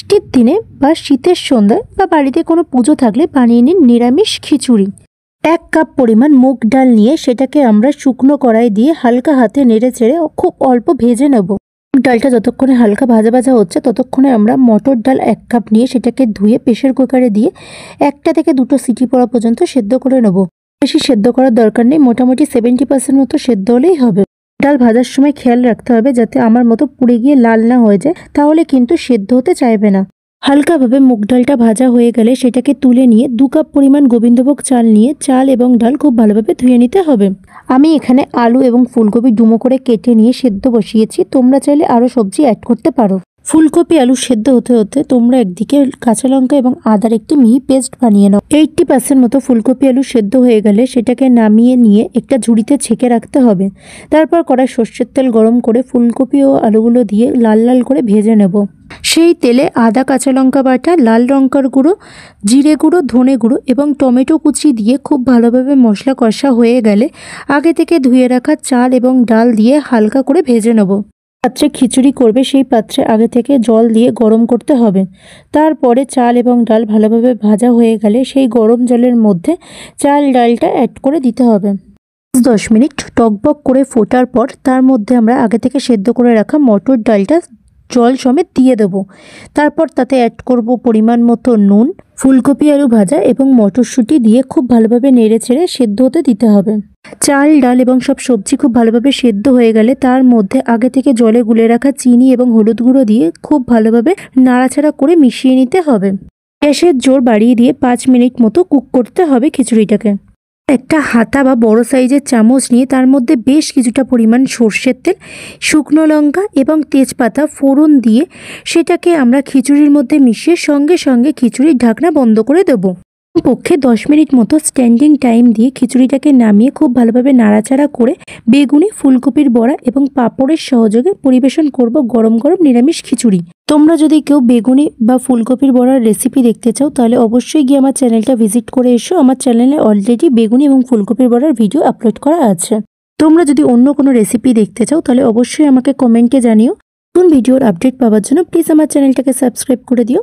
বৃষ্টির দিনে বা শীতের সন্ধ্যায় বা বাড়িতে কোনো পুজো থাকলে বানিয়ে নিন নিরামিষ খিচুড়ি। 1 কাপ পরিমাণ মুগ ডাল নিয়ে সেটাকে আমরা শুকনো কড়াই দিয়ে হালকা হাতে নেড়ে চেড়ে খুব অল্প ভেজে নেব। ডালটা যতক্ষণে হালকা ভাজা ভাজা হচ্ছে ততক্ষণে আমরা মটর ডাল 1 কাপ নিয়ে সেটাকে ধুয়ে প্রেসার কুকারে দিয়ে 1টা থেকে 2টো সিটি পড়া পর্যন্ত সেদ্ধ করে নেব। বেশি সেদ্ধ করার দরকার নেই, মোটামুটি 70% মতো সেদ্ধ হলেই হবে। ডাল ভাজার সময় খেয়াল রাখতে হবে যাতে আমার মতো পুড়ে গিয়ে লাল না হয়ে যায়, তাহলে কিন্তু সেদ্ধ হতে চাইবে না। হালকাভাবে মুগ ডালটা ভাজা হয়ে গেলে সেটাকে তুলে নিয়ে 2 কাপ পরিমাণ গোবিন্দভোগ চাল নিয়ে চাল এবং ডাল খুব ভালোভাবে ধুয়ে নিতে হবে। আমি এখানে আলু এবং ফুলকপি ডুমো করে কেটে নিয়ে সেদ্ধ বসিয়েছি, তোমরা চাইলে আরও সবজি অ্যাড করতে পারো। ফুলকপি আলু সেদ্ধ হতে হতে তোমরা একদিকে কাঁচা লঙ্কা এবং আদার একটি মিহি পেস্ট বানিয়ে নাও। 80% মতো ফুলকপি আলু সেদ্ধ হয়ে গেলে সেটাকে নামিয়ে নিয়ে একটা ঝুড়িতে ছেঁকে রাখতে হবে। তারপর কড়াই সর্ষের তেল গরম করে ফুলকপি ও আলুগুলো দিয়ে লাল লাল করে ভেজে নেব। সেই তেলে আদা, কাঁচা লঙ্কা বাটা, লাল লঙ্কার গুঁড়ো, জিরে গুঁড়ো, ধনে গুঁড়ো এবং টমেটো কুচি দিয়ে খুব ভালোভাবে মশলা কষা হয়ে গেলে আগে থেকে ধুয়ে রাখা চাল এবং ডাল দিয়ে হালকা করে ভেজে নেব। পাত্রে খিচুড়ি করবে সেই পাত্রে আগে থেকে জল দিয়ে গরম করতে হবে। তারপরে চাল এবং ডাল ভালোভাবে ভাজা হয়ে গেলে সেই গরম জলের মধ্যে চাল ডালটা অ্যাড করে দিতে হবে। 10 মিনিট টকবক করে ফোটার পর তার মধ্যে আমরা আগে থেকে সেদ্ধ করে রাখা মটর ডালটা জল সমেত দিয়ে দেবো। তারপর তাতে অ্যাড করব পরিমাণ মতো নুন, ফুলকপি আলু ভাজা এবং মটরশুঁটি দিয়ে খুব ভালোভাবে নেড়ে ছেড়ে সেদ্ধ হতে দিতে হবে। চাল ডাল এবং সব সবজি খুব ভালোভাবে সেদ্ধ হয়ে গেলে তার মধ্যে আগে থেকে জলে গুলে রাখা চিনি এবং হলুদ গুঁড়ো দিয়ে খুব ভালোভাবে নাড়াচাড়া করে মিশিয়ে নিতে হবে। গ্যাসের জোর বাড়িয়ে দিয়ে 5 মিনিট মতো কুক করতে হবে খিচুড়িটাকে। একটা হাতা বা বড় সাইজের চামচ নিয়ে তার মধ্যে বেশ কিছুটা পরিমাণ সর্ষের তেল, শুকনো লঙ্কা এবং তেজপাতা ফোড়ন দিয়ে সেটাকে আমরা খিচুড়ির মধ্যে মিশিয়ে সঙ্গে সঙ্গে খিচুড়ির ঢাকনা বন্ধ করে দেবো। পক্ষে 10 মিনিট মতো স্ট্যান্ডিং টাইম দিয়ে খিচুড়িটাকে নামিয়ে খুব ভালোভাবে নাড়াচাড়া করে বেগুনি, ফুলকপির বড়া এবং পাঁপড়ের সহযোগে পরিবেশন করব গরম গরম নিরামিষ খিচুড়ি। তোমরা যদি কেউ বেগুনি বা ফুলকপির বড়ার রেসিপি দেখতে চাও তাহলে অবশ্যই গিয়ে আমার চ্যানেলটা ভিজিট করে এসো। আমার চ্যানেলে অলরেডি বেগুনি এবং ফুলকপির বড়ার ভিডিও আপলোড করা আছে। তোমরা যদি অন্য কোনো রেসিপি দেখতে চাও তাহলে অবশ্যই আমাকে কমেন্টে জানিও। নতুন ভিডিওর আপডেট পাওয়ার জন্য প্লিজ আমার চ্যানেলটাকে সাবস্ক্রাইব করে দিও।